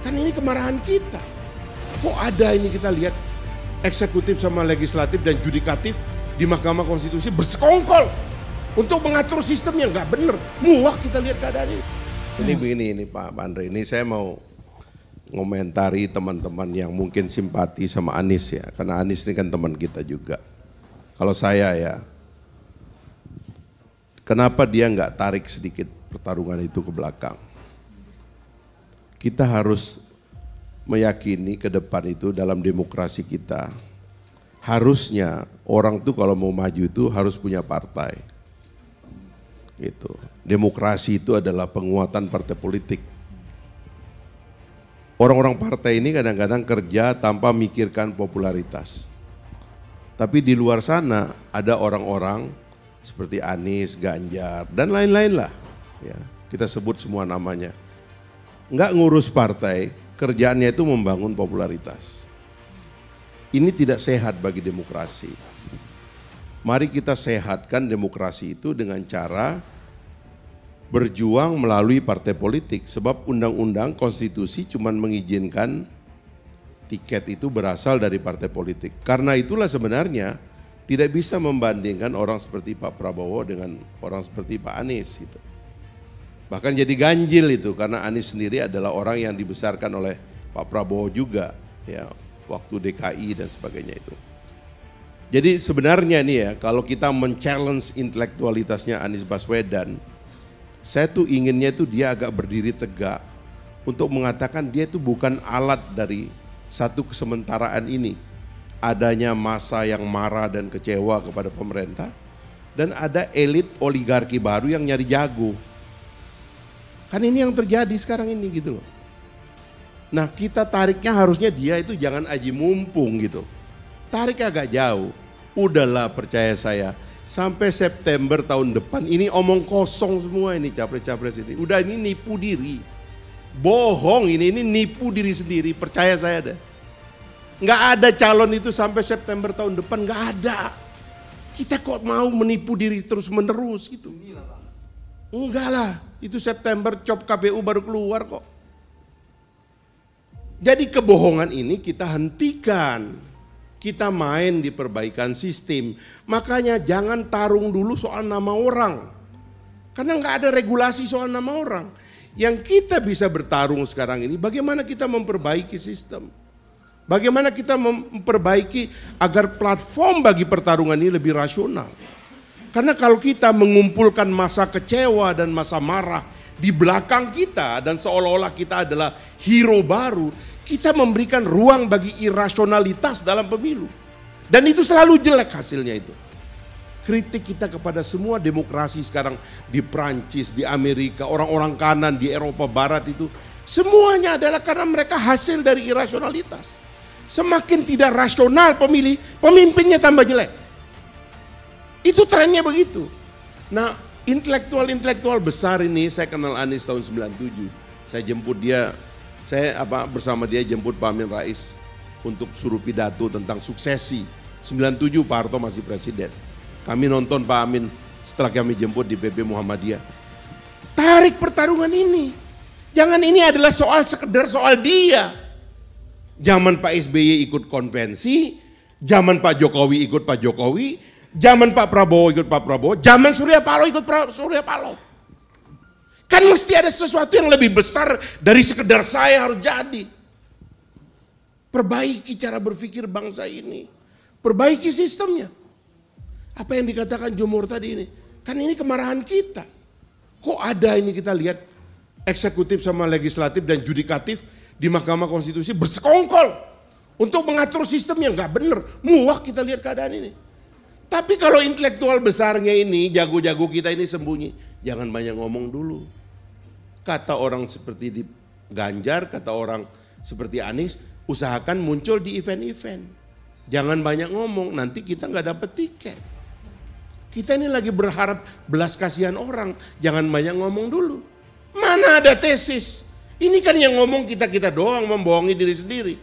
Kan ini kemarahan kita. Kok ada ini kita lihat eksekutif sama legislatif dan judikatif di Mahkamah Konstitusi bersekongkol untuk mengatur sistem yang nggak bener. Muak kita lihat keadaan ini. Ini begini ini Pak Andre, ini saya mau ngomentari teman-teman yang mungkin simpati sama Anies ya. Karena Anies ini kan teman kita juga. Kalau saya ya, kenapa dia nggak tarik sedikit pertarungan itu ke belakang? Kita harus meyakini ke depan itu dalam demokrasi kita, harusnya orang tuh kalau mau maju itu harus punya partai. Gitu. Demokrasi itu adalah penguatan partai politik. Orang-orang partai ini kadang-kadang kerja tanpa mikirkan popularitas. Tapi di luar sana ada orang-orang seperti Anies, Ganjar, dan lain-lain lah. Ya, kita sebut semua namanya. Enggak ngurus partai, kerjaannya itu membangun popularitas. Ini tidak sehat bagi demokrasi. Mari kita sehatkan demokrasi itu dengan cara berjuang melalui partai politik. Sebab undang-undang konstitusi cuma mengizinkan tiket itu berasal dari partai politik. Karena itulah sebenarnya tidak bisa membandingkan orang seperti Pak Prabowo dengan orang seperti Pak Anies gitu. Bahkan jadi ganjil itu karena Anies sendiri adalah orang yang dibesarkan oleh Pak Prabowo juga ya, waktu DKI dan sebagainya itu. Jadi sebenarnya nih ya, kalau kita men-challenge intelektualitasnya Anies Baswedan, saya tuh inginnya tuh dia agak berdiri tegak untuk mengatakan dia itu bukan alat dari satu kesementaraan ini. Adanya massa yang marah dan kecewa kepada pemerintah dan ada elit oligarki baru yang nyari jago. Kan ini yang terjadi sekarang ini gitu loh. Nah kita tariknya harusnya dia itu jangan aji mumpung gitu. Tarik agak jauh. Udahlah percaya saya. Sampai September tahun depan ini omong kosong semua ini capres-capres ini. Udah ini nipu diri. Bohong ini nipu diri sendiri. Percaya saya deh. Nggak ada calon itu sampai September tahun depan. Nggak ada. Kita kok mau menipu diri terus menerus gitu. Enggak lah. Itu September COP KPU baru keluar kok. Jadi kebohongan ini kita hentikan. Kita main di perbaikan sistem. Makanya jangan tarung dulu soal nama orang. Karena nggak ada regulasi soal nama orang. Yang kita bisa bertarung sekarang ini bagaimana kita memperbaiki sistem. Bagaimana kita memperbaiki agar platform bagi pertarungan ini lebih rasional. Karena kalau kita mengumpulkan masa kecewa dan masa marah di belakang kita dan seolah-olah kita adalah hero baru, kita memberikan ruang bagi irasionalitas dalam pemilu. Dan itu selalu jelek hasilnya itu. Kritik kita kepada semua demokrasi sekarang di Prancis, di Amerika, orang-orang kanan di Eropa Barat itu, semuanya adalah karena mereka hasil dari irasionalitas. Semakin tidak rasional pemilih, pemimpinnya tambah jelek. Itu trennya begitu. Nah, intelektual besar ini saya kenal Anies tahun 97. Saya jemput dia, bersama dia jemput Pak Amin Rais untuk suruh pidato tentang suksesi. 97 Pak Harto masih presiden. Kami nonton Pak Amin setelah kami jemput di PP Muhammadiyah. Tarik pertarungan ini. Jangan ini adalah sekedar soal dia. Zaman Pak SBY ikut konvensi, zaman Pak Jokowi ikut Pak Jokowi, zaman Pak Prabowo ikut Pak Prabowo, zaman Surya Paloh ikut Surya Paloh. Kan mesti ada sesuatu yang lebih besar dari sekedar saya harus jadi. Perbaiki cara berpikir bangsa ini. Perbaiki sistemnya. Apa yang dikatakan Jumur tadi ini. Kan ini kemarahan kita. Kok ada ini kita lihat eksekutif sama legislatif dan judikatif di Mahkamah Konstitusi bersekongkol untuk mengatur sistem yang gak bener. Muak kita lihat keadaan ini. Tapi kalau intelektual besarnya ini, jago-jago kita ini sembunyi, jangan banyak ngomong dulu. Kata orang seperti di Ganjar, kata orang seperti Anies, usahakan muncul di event-event. Jangan banyak ngomong, nanti kita nggak dapet tiket. Kita ini lagi berharap belas kasihan orang, jangan banyak ngomong dulu. Mana ada tesis? Ini kan yang ngomong kita-kita doang, membohongi diri sendiri.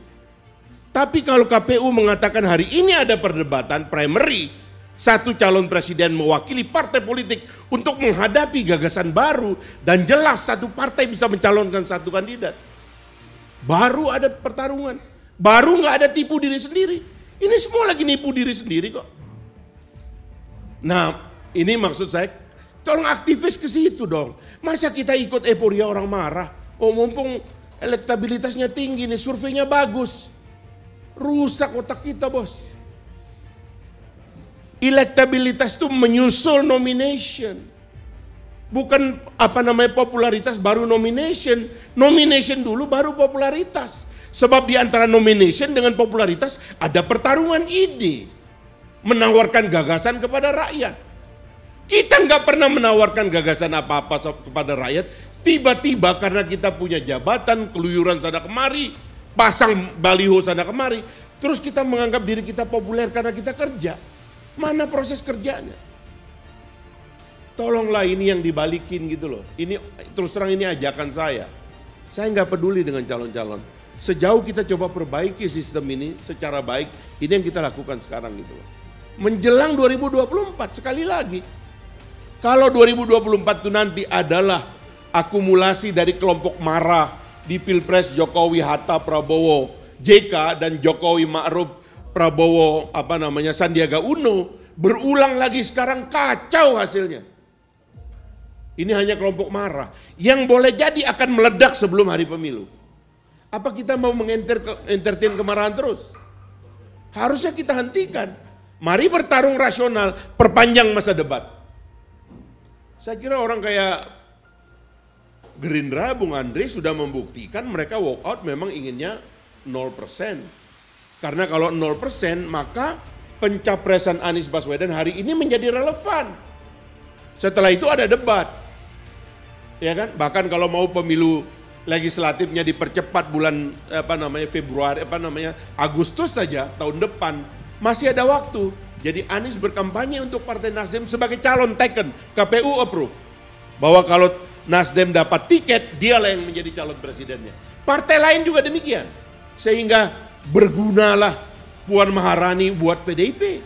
Tapi kalau KPU mengatakan hari ini ada perdebatan primary, satu calon presiden mewakili partai politik untuk menghadapi gagasan baru dan jelas satu partai bisa mencalonkan satu kandidat. baru ada pertarungan, baru nggak ada tipu diri sendiri. Ini semua lagi nipu diri sendiri kok. Nah, ini maksud saya, tolong aktivis ke situ dong. Masa kita ikut euforia orang marah? Oh, mumpung elektabilitasnya tinggi nih, surveinya bagus. Rusak otak kita, bos. Elektabilitas itu menyusul nomination. Bukan popularitas baru nomination. Nomination dulu baru popularitas. Sebab di antara nomination dengan popularitas ada pertarungan ide. Menawarkan gagasan kepada rakyat. Kita nggak pernah menawarkan gagasan apa-apa kepada rakyat. Tiba-tiba karena kita punya jabatan, keluyuran sana kemari, pasang baliho sana kemari. Terus kita menganggap diri kita populer karena kita kerja. Mana proses kerjanya? Tolonglah ini yang dibalikin gitu loh. Ini terus terang ini ajakan saya. Saya nggak peduli dengan calon-calon. Sejauh kita coba perbaiki sistem ini secara baik, ini yang kita lakukan sekarang gitu loh. Menjelang 2024 sekali lagi. Kalau 2024 itu nanti adalah akumulasi dari kelompok marah di Pilpres Jokowi Hatta Prabowo JK dan Jokowi Ma'ruf Prabowo Sandiaga Uno, berulang lagi sekarang kacau hasilnya. Ini hanya kelompok marah yang boleh jadi akan meledak sebelum hari pemilu. Apa kita mau mengentertain kemarahan terus? Harusnya kita hentikan. Mari bertarung rasional, perpanjang masa debat. Saya kira orang kayak Gerindra, Bung Andre sudah membuktikan mereka walk out memang inginnya 0%. Karena kalau 0% maka pencapresan Anies Baswedan hari ini menjadi relevan. Setelah itu ada debat. Ya kan? Bahkan kalau mau pemilu legislatifnya dipercepat bulan Agustus saja tahun depan, masih ada waktu. Jadi Anies berkampanye untuk Partai Nasdem sebagai calon taken, KPU approve. Bahwa kalau Nasdem dapat tiket, dialah yang menjadi calon presidennya. Partai lain juga demikian. Sehingga bergunalah Puan Maharani buat PDIP.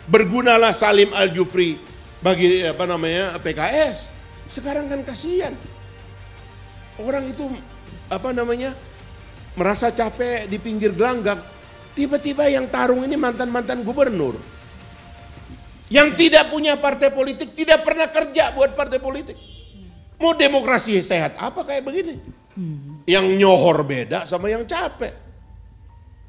Bergunalah Salim Al-Jufri bagi PKS. Sekarang kan kasihan. Orang itu merasa capek di pinggir gelanggang. Tiba-tiba yang tarung ini mantan-mantan gubernur. Yang tidak punya partai politik, tidak pernah kerja buat partai politik. Mau demokrasi sehat apa kayak begini? Yang nyohor beda sama yang capek.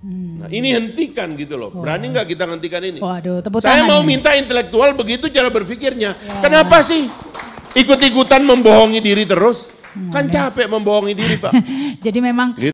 Nah ini hentikan gitu loh. Berani nggak kita hentikan ini? Waduh, tepuk Saya tangan mau ini. minta intelektual begitu cara berpikirnya. Kenapa sih ikut-ikutan membohongi diri terus? Kan capek membohongi diri, Pak. Jadi memang